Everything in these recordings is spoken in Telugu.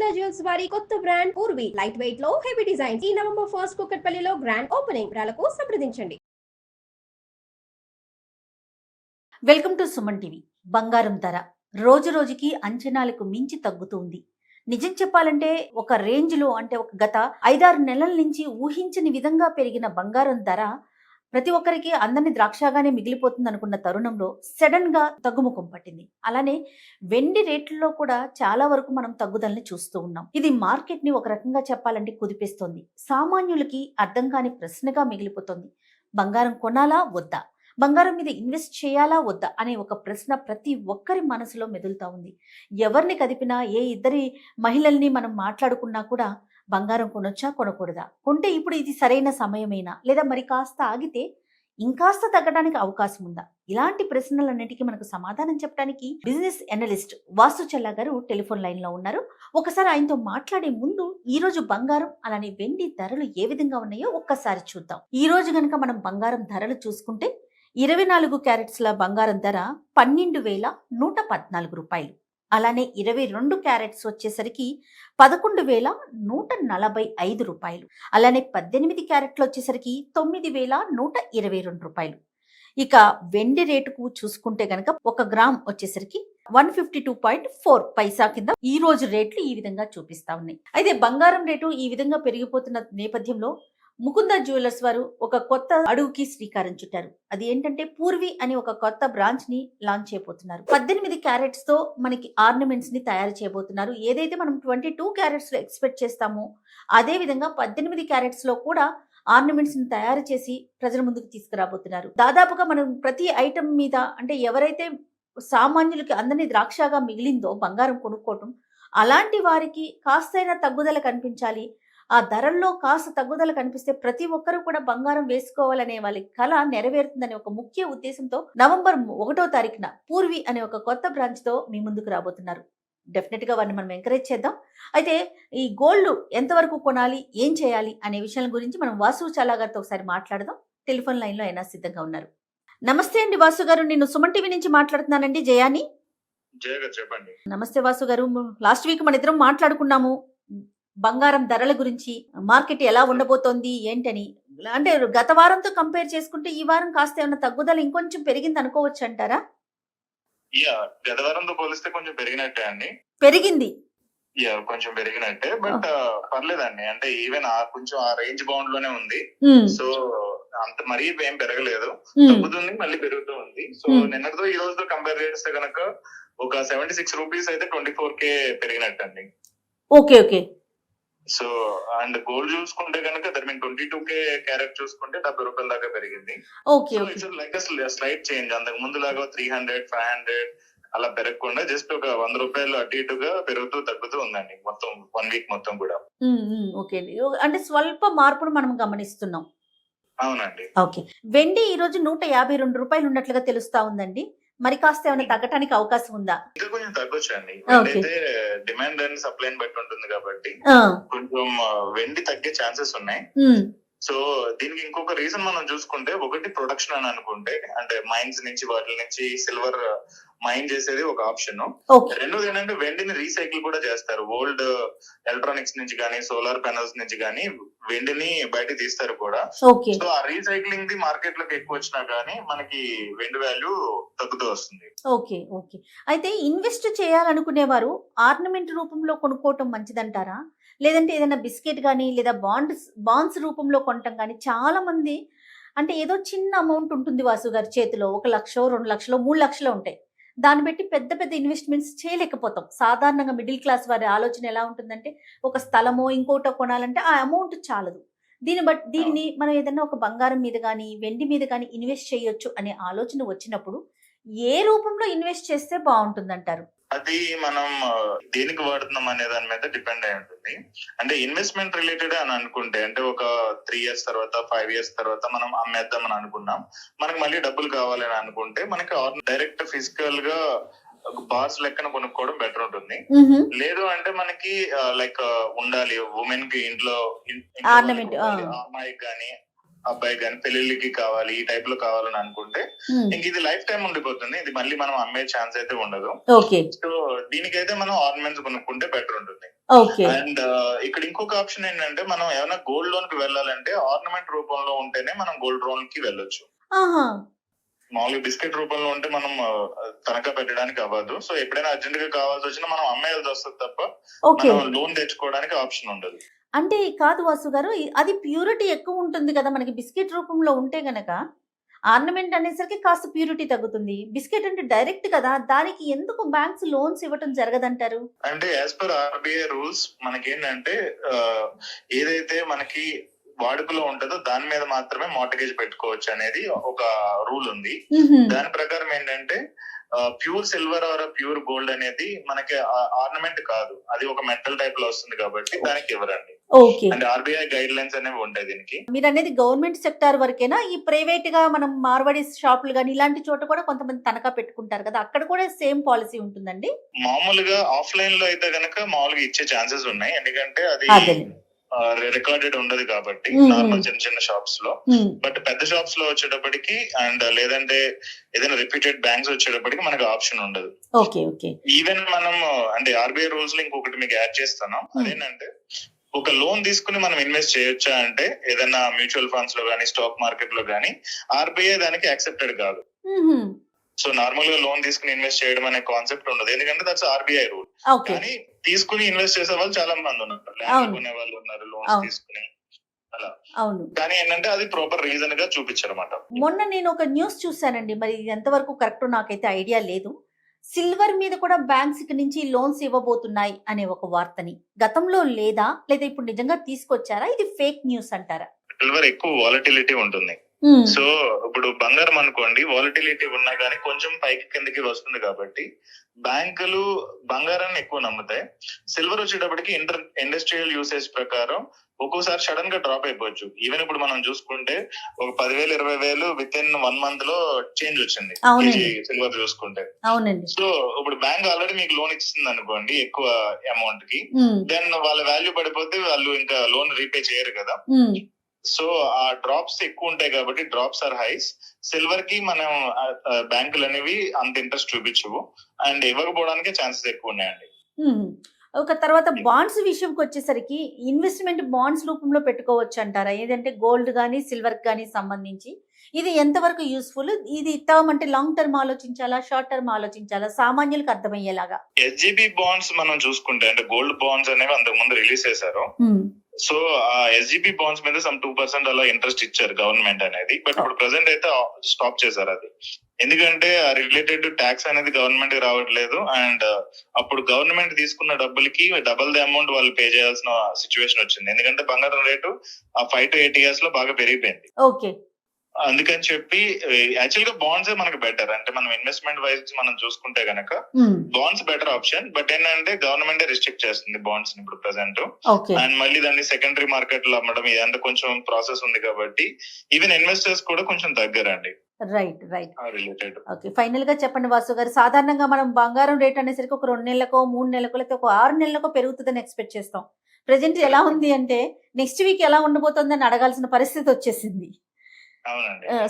ముకుందా జ్యువెల్స్ వారి కొత్త బ్రాండ్ పూర్వి లైట్ వెయిట్ లో హెవీ డిజైన్ ఈ నవంబర్ 1 కుకట్పల్లిలో గ్రాండ్ ఓపెనింగ్ వివరాలకు సంప్రదించండి. Welcome to Suman TV. బంగారం ధర రోజు రోజుకి అంచనాలకు మించి తగ్గుతుంది. నిజం చెప్పాలంటే ఒక రేంజ్లో అంటే ఒక గత 5-6 నెలల నుంచి ఊహించని విధంగా పెరిగిన బంగారం ధర ప్రతి ఒక్కరికి అందరిని ద్రాక్షగానే మిగిలిపోతుంది అనుకున్న తరుణంలో సడన్ గా తగ్గుముఖం పట్టింది. అలానే వెండి రేట్లలో కూడా చాలా వరకు మనం తగ్గుదలని చూస్తూ ఉన్నాం. ఇది మార్కెట్ ని ఒక రకంగా చెప్పాలంటే కుదిపేస్తోంది. సామాన్యులకి అర్థం కాని ప్రశ్నగా మిగిలిపోతుంది. బంగారం కొనాలా వద్దా, బంగారం మీద ఇన్వెస్ట్ చేయాలా వద్దా అనే ఒక ప్రశ్న ప్రతి ఒక్కరి మనసులో మెదులుతా ఉంది. ఎవరిని కదిపినా, ఏ ఇద్దరి మహిళల్ని మనం మాట్లాడుకున్నా కూడా బంగారం కొనొచ్చా కొనకూడదా, కొంటే ఇప్పుడు ఇది సరైన సమయమేనా, లేదా మరి కాస్త ఆగితే ఇంకాస్త తగ్గడానికి అవకాశం ఉందా, ఇలాంటి ప్రశ్నలన్నిటికీ మనకు సమాధానం చెప్పడానికి బిజినెస్ అనలిస్ట్ వాసు చల్లా గారు టెలిఫోన్ లైన్ లో ఉన్నారు. ఒకసారి ఆయనతో మాట్లాడే ముందు ఈ రోజు బంగారం అలానే వెండి ధరలు ఏ విధంగా ఉన్నాయో ఒక్కసారి చూద్దాం. ఈ రోజు గనక మనం బంగారం ధరలు చూసుకుంటే 24 క్యారెట్స్ల బంగారం ధర 12,114 రూపాయలు. అలానే 22 క్యారెట్స్ వచ్చేసరికి 11,145 రూపాయలు. అలానే 18 క్యారెట్లు వచ్చేసరికి 9,122 రూపాయలు. ఇక వెండి రేటుకు చూసుకుంటే గనక 1 గ్రామ్ వచ్చేసరికి 152.4 పైసా కింద ఈ రోజు రేట్లు ఈ విధంగా చూపిస్తా ఉన్నాయి. అయితే బంగారం రేటు ఈ విధంగా పెరిగిపోతున్న నేపథ్యంలో ముకుందా జ్యువెలర్స్ వారు ఒక కొత్త అడుగుకి శ్రీకారం చుట్టారు. అది ఏంటంటే పూర్వి అనే ఒక కొత్త బ్రాంచ్ ని లాంచ్ చేయబోతున్నారు. 18 క్యారెట్స్ తో మనకి ఆర్నమెంట్స్ ని తయారు చేయబోతున్నారు. ఏదైతే మనం 22 క్యారెట్స్ లో ఎక్స్పెక్ట్ చేస్తామో అదే విధంగా 18 క్యారెట్స్ లో కూడా ఆర్నమెంట్స్ ని తయారు చేసి ప్రజల ముందుకు తీసుకురాబోతున్నారు. దాదాపుగా మనం ప్రతి ఐటమ్ మీద అంటే ఎవరైతే సామాన్యులకి అందరినీ ద్రాక్షగా మిగిలిందో బంగారం కొనుక్కోవటం, అలాంటి వారికి కాస్తైనా తగ్గుదల కనిపించాలి, ఆ ధరల్లో కాస్త తగ్గుదల కనిపిస్తే ప్రతి ఒక్కరూ కూడా బంగారం వేసుకోవాలనే వాళ్ళ కళ నెరవేరుతుందనే ఒక ముఖ్య ఉద్దేశంతో నవంబర్ 1వ తారీఖున పూర్వి అనే ఒక కొత్త బ్రాంచ్ తో మీ ముందుకు రాబోతున్నారు. డెఫినెట్ గా వారిని మనం ఎంకరేజ్ చేద్దాం. అయితే ఈ గోల్డ్ ఎంతవరకు కొనాలి, ఏం చేయాలి అనే విషయాల గురించి మనం వాసు చల్లా గారితో ఒకసారి మాట్లాడదాం. టెలిఫోన్ లైన్ లో అయినా సిద్ధంగా ఉన్నారు. నమస్తే అండి వాసు గారు, నేను సుమన్ టీవీ నుంచి మాట్లాడుతున్నానండి, జయాని. చెప్పండి. నమస్తే వాసు గారు. లాస్ట్ వీక్ మన ఇద్దరం మాట్లాడుకున్నాము బంగారం ధరల గురించి, మార్కెట్ ఎలా ఉండబోతోంది ఏంటని. అంటే గత వారంతో కంపేర్ చేసుకుంటే ఈ వారం కాస్త ఏమైనా తగ్గుదల ఇంకొంచెం పెరిగింది అనుకోవచ్చు అంటారా? గత వారంతో పోలిస్తే కొంచెం పెరిగినట్టే అండి. పెరిగింది, కొంచెం పెరిగినట్టే, బట్ పర్లేదండి. అంటే ఈవెన్ కొంచెం ఆ రేంజ్ బౌండ్ లోనే ఉంది. సో అంత మరీ ఏం పెరగలేదు, తగ్గుతుంది మళ్ళీ పెరుగుతూ ఉంది. సో నిన్నటితో ఈ రోజుతో కంపేర్ చేస్తే కనుక ఒక 76 రూపీస్ అయితే 24K పెరిగినట్టండి. Okay okay. So and gold చూసుకుంటే కనుక 22K క్యారెట్ చూసుకుంటే 70 రూపాయల దాకా పెరిగింది. Like slight change. అంతకు ముందు లాగా 300, 500 అలా పెరగకుండా జస్ట్ ఒక 100 రూపాయలు అటు ఇటుగా పెరుగుతూ తగ్గుతూ ఉందండి మొత్తం 1 వీక్ మొత్తం కూడా. ఓకే, అంటే స్వల్ప మార్పును మనం గమనిస్తున్నాం. అవునండి. ఓకే. వెండి ఈ రోజు 152 రూపాయలు ఉన్నట్లుగా తెలుస్తా ఉందండి. మరి కాస్త ఏమైనా తగ్గటానికి అవకాశం ఉందా? ఇంకా కొంచెం తగ్గొచ్చు అండి. అయితే డిమాండ్ అండ్ సప్లై బట్టి ఉంటుంది కాబట్టి కొంచెం వెండి తగ్గే ఛాన్సెస్ ఉన్నాయి. సో దీనికి ఇంకొక రీజన్ మనం చూసుకుంటే, ఒకటి ప్రొడక్షన్ అని అనుకుంటే, అంటే మైన్స్ నుంచి వాటి నుంచి సిల్వర్ మైన్ చేసేది ఒక ఆప్షన్. రెండోది ఏంటంటే వెండిని రీసైకిల్ కూడా చేస్తారు. ఓల్డ్ ఎలక్ట్రానిక్స్ నుంచి కానీ, సోలార్ ప్యానల్స్ నుంచి కానీ వెండిని బయట తీస్తారు కూడా. సో ఆ రీసైక్లింగ్ ది మార్కెట్ లోకి ఎక్కువ వచ్చినా కానీ మనకి వెండి వాల్యూ తగ్గుతూ వస్తుంది. Okay okay. అయితే ఇన్వెస్ట్ చేయాలనుకునేవారు ఆర్నమెంట్ రూపంలో కొనుక్కోవటం మంచిదంటారా, లేదంటే ఏదైనా బిస్కెట్ కానీ లేదా బాండ్స్ రూపంలో కొనటం కానీ? చాలా మంది అంటే ఏదో చిన్న అమౌంట్ ఉంటుంది వాసు గారి చేతిలో, 1 లక్ష, 2 లక్షలు, 3 లక్షలు ఉంటాయి. దాన్ని బట్టి పెద్ద పెద్ద ఇన్వెస్ట్మెంట్స్ చేయలేకపోతాం. సాధారణంగా మిడిల్ క్లాస్ వారి ఆలోచన ఎలా ఉంటుందంటే, ఒక స్థలమో ఇంకోటో కొనాలంటే ఆ అమౌంట్ చాలదు. దీన్ని మనం ఏదైనా ఒక బంగారం మీద కానీ వెండి మీద కానీ ఇన్వెస్ట్ చేయొచ్చు అనే ఆలోచన వచ్చినప్పుడు ఏ రూపంలో ఇన్వెస్ట్ చేస్తే బాగుంటుందంటారు? అది మనం దేనికి వాడుతున్నాం అనే దాని మీద డిపెండ్ అయి ఉంటుంది. అంటే ఇన్వెస్ట్మెంట్ రిలేటెడ్ అని అనుకుంటే, అంటే ఒక 3 years తర్వాత 5 years తర్వాత మనం అమ్మేద్దాం అని అనుకున్నాం, మనకి మళ్ళీ డబ్బులు కావాలని అనుకుంటే మనకి డైరెక్ట్ ఫిజికల్ గా బార్స్ లెక్కన కొనుక్కోవడం బెటర్ ఉంటుంది. లేదు అంటే మనకి లైక్ ఉండాలి, ఉమెన్ కి ఇంట్లో అమ్మాయికి కానీ అబ్బాయి కానీ పెళ్లిళ్ళకి కావాలి, ఈ టైప్ లో కావాలని అనుకుంటే ఇంక ఇది లైఫ్ టైం ఉండిపోతుంది. ఇది మళ్ళీ మనం అమ్మే ఛాన్స్ అయితే ఉండదు. సో దీనికైతే మనం ఆర్నమెంట్స్ కొనుక్కుంటే బెటర్ ఉంటుంది. ఓకే. అండ్ ఇక్కడ ఇంకొక ఆప్షన్ ఏంటంటే మనం ఏమైనా గోల్డ్ లోన్ కి వెళ్ళాలంటే ఆర్నమెంట్ రూపంలో ఉంటేనే మనం గోల్డ్ లోన్ కి వెళ్ళొచ్చు. ఆహా! మామూలుగా బిస్కెట్ రూపంలో ఉంటే మనం తనఖా పెట్టడానికి అవ్వదు. సో ఎప్పుడైనా అర్జెంట్ గా కావాల్సి వచ్చినా మనం అమ్మేయాల్సి వస్తుంది తప్ప ఓకే. మనం లోన్ తెచ్చుకోవడానికి ఆప్షన్ ఉండదు. అంటే కాదు వాసు గారు, అది ప్యూరిటీ ఎక్కువ ఉంటుంది కదా మనకి బిస్కెట్ రూపంలో ఉంటే గనక. ఆర్నమెంట్ అనేసరికి కాస్త ప్యూరిటీ తగ్గుతుంది. బిస్కెట్ అంటే డైరెక్ట్ కదా, దానికి ఎందుకు బ్యాంక్స్ లోన్స్ ఇవ్వటం జరగదంటారు? అంటే యాజ్ పర్ ఆర్బీఐ రూల్స్ మనకేంటంటే ఏదైతే మనకి వాడుకలో ఉంటుందో దాని మీద మాత్రమే మార్టగేజ్ పెట్టుకోవచ్చు అనేది ఒక రూల్ ఉంది. దాని ప్రకారం ఏంటంటే pure silver or pure gold అనేది మనకి ఆర్నమెంట్ కాదు, అది ఒక మెటల్ టైప్ లో వస్తుంది కాబట్టి దానికి ఇవ్వరండి. ఓకే. అంటే ఆర్బీఐ గైడ్ లైన్స్ అనేవి ఉంటాయి దీనికి. మీరు అనేది గవర్నమెంట్ సెక్టార్ వరకేనా? ఈ ప్రైవేట్ గా మనం మార్వాడి షాపులు గానీ ఇలాంటి చోట కూడా కొంతమంది తనఖా పెట్టుకుంటారు కదా, అక్కడ కూడా సేమ్ పాలసీ ఉంటుందండి? మామూలుగా ఆఫ్లైన్ లో అయితే గనక మామూలుగా ఇచ్చే ఛాన్సెస్ ఉన్నాయి, ఎందుకంటే అది రికార్డెడ్ ఉండదు కాబట్టి నార్మల్ చిన్న చిన్న షాప్స్ లో. బట్ పెద్ద షాప్స్ లో వచ్చేటప్పటికి అండ్ లేదంటే ఏదైనా రిపీటెడ్ బ్యాంక్స్ వచ్చేటప్పటికి మనకు ఆప్షన్ ఉండదు. ఈవెన్ మనం అంటే ఆర్బీఐ రూల్స్ లో ఇంకొకటి మీకు యాడ్ చేస్తాను, అదేంటంటే ఒక లోన్ తీసుకుని మనం ఇన్వెస్ట్ చేయొచ్చా అంటే ఏదైనా మ్యూచువల్ ఫండ్స్ లో గానీ స్టాక్ మార్కెట్ లో గానీ ఆర్బీఐ దానికి యాక్సెప్టెడ్ కాదు. సో నార్మల్ గా లోన్ తీసుకుని ఇన్వెస్ట్ చేయడం అనే కాన్సెప్ట్ ఉండదు, ఎందుకంటే దట్స్ ఆర్బీఐ రూల్. కానీ తీసుకుని ఇన్వెస్ట్ చేసే వాళ్ళు చాలా మంది ఉన్నారు, ల్యాండ్ కొనే వాళ్ళు ఉన్నారు లోన్స్ తీసుకుని అలా. కానీ ఏంటంటే అది ప్రాపర్ రీజన్ గా చూపించారన్నమాట. మొన్న నేను ఒక న్యూస్ చూసానండి, మరి ఎంతవరకు కరెక్ట్ నాకైతే ఐడియా లేదు. సిల్వర్ మీద కూడా బ్యాంక్స్ నుంచి లోన్స్ ఇవ్వబోతున్నాయి అనే ఒక వార్తని గతంలో లేదా ఇప్పుడు నిజంగా తీసుకొచ్చారా? ఇది ఫేక్ న్యూస్ అంటారా? సిల్వర్ ఎక్కువ వాలటిలిటీ ఉంటుంది. సో ఇప్పుడు బంగారం అనుకోండి, వాలటిలిటీ ఉన్నా గానీ కొంచెం పైకి కిందకి వస్తుంది కాబట్టి బ్యాంకులు బంగారాన్ని ఎక్కువ నమ్ముతాయి. సిల్వర్ వచ్చేటప్పటికి ఇండస్ట్రియల్ యూసేజ్ ప్రకారం ఒక్కోసారి సడన్ గా డ్రాప్ అయిపోవచ్చు. ఈవెన్ ఇప్పుడు మనం చూసుకుంటే ఒక 10,000 20,000 విత్ ఇన్ 1 month లో చేంజ్ వచ్చింది సిల్వర్ చూసుకుంటే. సో ఇప్పుడు బ్యాంక్ ఆల్రెడీ మీకు లోన్ ఇస్తుంది అనుకోండి ఎక్కువ అమౌంట్ కి, దెన్ వాళ్ళ వాల్యూ పడిపోతే వాళ్ళు ఇంకా లోన్ రీపే చేయరు కదా. సో ఆ డ్రాప్స్ ఎక్కువ ఉంటాయి కాబట్టి డ్రాప్స్ ఆర్ హైస్. సిల్వర్ కి మనం బ్యాంకులు అనేవి అంత ఇంట్రెస్ట్ చూపించవు అండ్ ఇవ్వకపోవడానికి ఛాన్సెస్ ఎక్కువ ఉన్నాయండి. ఒక తర్వాత బాండ్స్ విషయంకి వచ్చేసరికి ఇన్వెస్ట్మెంట్ బాండ్స్ రూపంలో పెట్టుకోవచ్చు అంటారా? ఏదంటే గోల్డ్ గానీ సిల్వర్ గానీ సంబంధించి ఇది ఎంతవరకు యూస్ఫుల్? ఇది టర్మ్ అంటే లాంగ్ టర్మ్ ఆలోచించాలా, షార్ట్ టర్మ్ ఆలోచించాలా, సామాన్యులకు అర్థమయ్యేలాగా? ఎస్జీబీ బాండ్స్ మనం చూసుకుంటే అంటే గోల్డ్ బాండ్స్ అనేవి అంతకు ముందు రిలీజ్ చేశారు. సో ఆ ఎస్జీబీ బాండ్స్ మీద సమ్ 2% అలా ఇంట్రెస్ట్ ఇచ్చారు గవర్నమెంట్ అనేది. బట్ ఇప్పుడు ప్రెసెంట్ అయితే స్టాప్ చేశారు అది, ఎందుకంటే రిలేటెడ్ ట్యాక్స్ అనేది గవర్నమెంట్ రావట్లేదు అండ్ అప్పుడు గవర్నమెంట్ తీసుకున్న డబ్బులకి డబుల్ ది అమౌంట్ వాళ్ళు పే చేయాల్సిన సిచ్యువేషన్ వచ్చింది, ఎందుకంటే బంగారం రేటు 5 to 8 years లో బాగా పెరిగిపోయింది. అందుకని చెప్పి యాక్చువల్ గా బాండ్స్ మనకు బెటర్. అంటే మనం ఇన్వెస్ట్మెంట్ వైజ్ మనం చూసుకుంటే గనక బాండ్స్ బెటర్ ఆప్షన్. బట్ ఏంటంటే గవర్నమెంట్ రిస్ట్రిక్ట్ చేస్తుంది బాండ్స్ ఇప్పుడు ప్రెసెంట్. అండ్ మళ్ళీ దాన్ని సెకండరీ మార్కెట్ లో అమ్మడం ఇదంతా కొంచెం ప్రాసెస్ ఉంది కాబట్టి ఈవెన్ ఇన్వెస్టర్స్ కూడా కొంచెం దగ్గరండి. రైట్. ఓకే, ఫైనల్ గా చెప్పండి వాసు గారు, సాధారణంగా మనం బంగారం రేట్ అనేసరికి ఒక 2 నెలలకో 3 నెలలకో లేకపోతే ఒక 6 నెలలకో పెరుగుతుందని ఎక్స్పెక్ట్ చేస్తాం. ప్రెసెంట్ ఎలా ఉంది అంటే నెక్స్ట్ వీక్ ఎలా ఉండబోతుందని అడగాల్సిన పరిస్థితి వచ్చేసింది.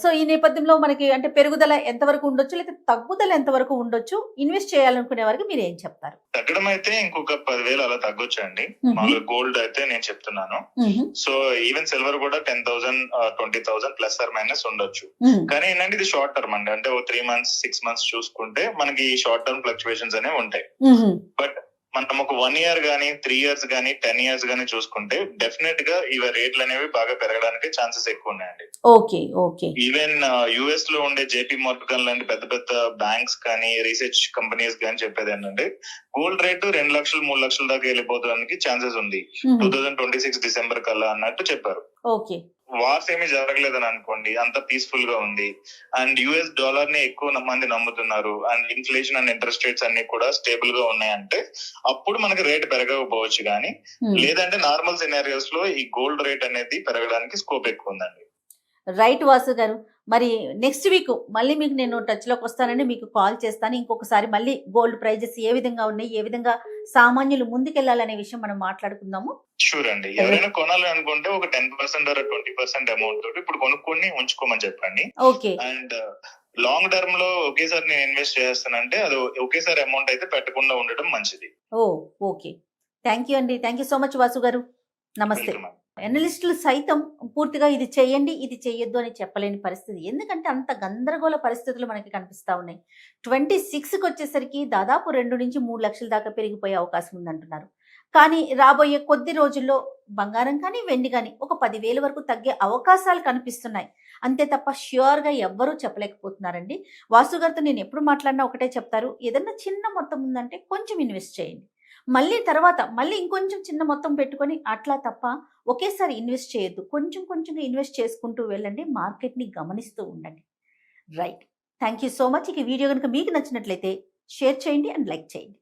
సో ఈ నేపథ్యంలో మనకి అంటే పెరుగుదల ఎంతవరకు ఉండొచ్చు, లేకపోతే తగ్గుదల ఎంతవరకు ఉండొచ్చు? ఇన్వెస్ట్ చేయాలనుకునే వారికి మీరు ఏం చెప్తారు? తగ్గడం అయితే ఇంకొక 10,000 అలా తగ్గొచ్చు అండి. మామూలుగా గోల్డ్ అయితే నేను చెప్తున్నాను. సో ఈవెన్ సిల్వర్ కూడా 10,000 20,000 ప్లస్ ఆర్ మైనస్ ఉండొచ్చు. కానీ ఏంటంటే ఇది షార్ట్ టర్మ్ అండి, అంటే 3 months 6 months చూసుకుంటే మనకి షార్ట్ టర్మ్ ఫ్లక్చువేషన్స్ అనేవి ఉంటాయి. బట్ మనం ఒక 1 year గానీ 3 years గానీ 10 years గానీ చూసుకుంటే డెఫినెట్ గా ఇవి రేట్లు అనేవి బాగా పెరగడానికి ఛాన్సెస్ ఎక్కువ ఉన్నాయండి. ఈవెన్ యుఎస్ లో ఉండే జేపీ మోర్గన్ లాంటి పెద్ద పెద్ద బ్యాంక్స్ కానీ రీసెర్చ్ కంపెనీస్ కానీ చెప్పేది ఏంటంటే గోల్డ్ రేటు 2 లక్షలు 3 లక్షల దాకా వెళ్ళిపోవడానికి ఛాన్సెస్ ఉంది 2026 డిసెంబర్ కల్లా అన్నట్టు చెప్పారు. వార్స్ ఏమీ జరగలేదని అనుకోండి, అంత పీస్ఫుల్ గా ఉంది అండ్ యుఎస్ డాలర్ ని ఎక్కువ మంది నమ్ముతున్నారు and inflation and interest rates అన్ని కూడా స్టేబుల్ గా ఉన్నాయంటే అప్పుడు మనకి రేట్ పెరగకపోవచ్చు. కానీ లేదంటే నార్మల్ సినారియోస్ లో ఈ గోల్డ్ రేట్ అనేది పెరగడానికి స్కోప్ ఎక్కువ ఉందండి. రైట్ వాసు గారు, మరి నెక్స్ట్ వీక్ మళ్ళీ మీకు నేను టచ్ లోకి వస్తానని మీకు కాల్ చేస్తాను. ఇంకొకసారి మళ్ళీ గోల్డ్ ప్రైజెస్ ఏ విధంగా ఉన్నాయి, ఏ విధంగా సామాన్యులు ముందుకెళ్లాలనే విషయం మనం మాట్లాడుకుందాము. షూర్ అండి. ఎవరైనా కొనాలి అనుకుంటే ఒక 10% or 20% అమౌంట్ తోటి ఇప్పుడు కొనుక్కొని ఉంచుకోమని చెప్పండి. అండ్ లాంగ్ టర్మ్ లో ఒకేసారి నేను ఇన్వెస్ట్ చేస్తానంటే అది ఒకేసారి అమౌంట్ అయితే పెట్టకుండా ఉండడం మంచిది. ఓకే. థ్యాంక్ యూ అండి, thank you so much Vasu గారు. నమస్తే. Welcome. అనలిస్టులు సైతం పూర్తిగా ఇది చేయండి ఇది చేయొద్దు అని చెప్పలేని పరిస్థితి, ఎందుకంటే అంత గందరగోళ పరిస్థితులు మనకి కనిపిస్తా ఉన్నాయి. 26కి వచ్చేసరికి దాదాపు 2 నుంచి 3 లక్షల దాకా పెరిగిపోయే అవకాశం ఉందంటున్నారు. కానీ రాబోయే కొద్ది రోజుల్లో బంగారం కానీ వెండి కానీ ఒక 10,000 వరకు తగ్గే అవకాశాలు కనిపిస్తున్నాయి. అంతే తప్ప ష్యూర్గా ఎవ్వరూ చెప్పలేకపోతున్నారండి. వాసు గారితో నేను ఎప్పుడు మాట్లాడినా ఒకటే చెప్తారు, ఏదన్నా చిన్న మొత్తం ఉందంటే కొంచెం ఇన్వెస్ట్ చేయండి, మళ్ళీ తర్వాత మళ్ళీ ఇంకొంచెం చిన్న మొత్తం పెట్టుకొని అట్లా తప్ప ఒకేసారి ఇన్వెస్ట్ చేయొద్దు. కొంచెం కొంచెంగా ఇన్వెస్ట్ చేసుకుంటూ వెళ్ళండి, మార్కెట్ని గమనిస్తూ ఉండండి. Right, thank you so much. ఈ వీడియో కనుక మీకు నచ్చినట్లయితే షేర్ చేయండి అండ్ లైక్ చేయండి.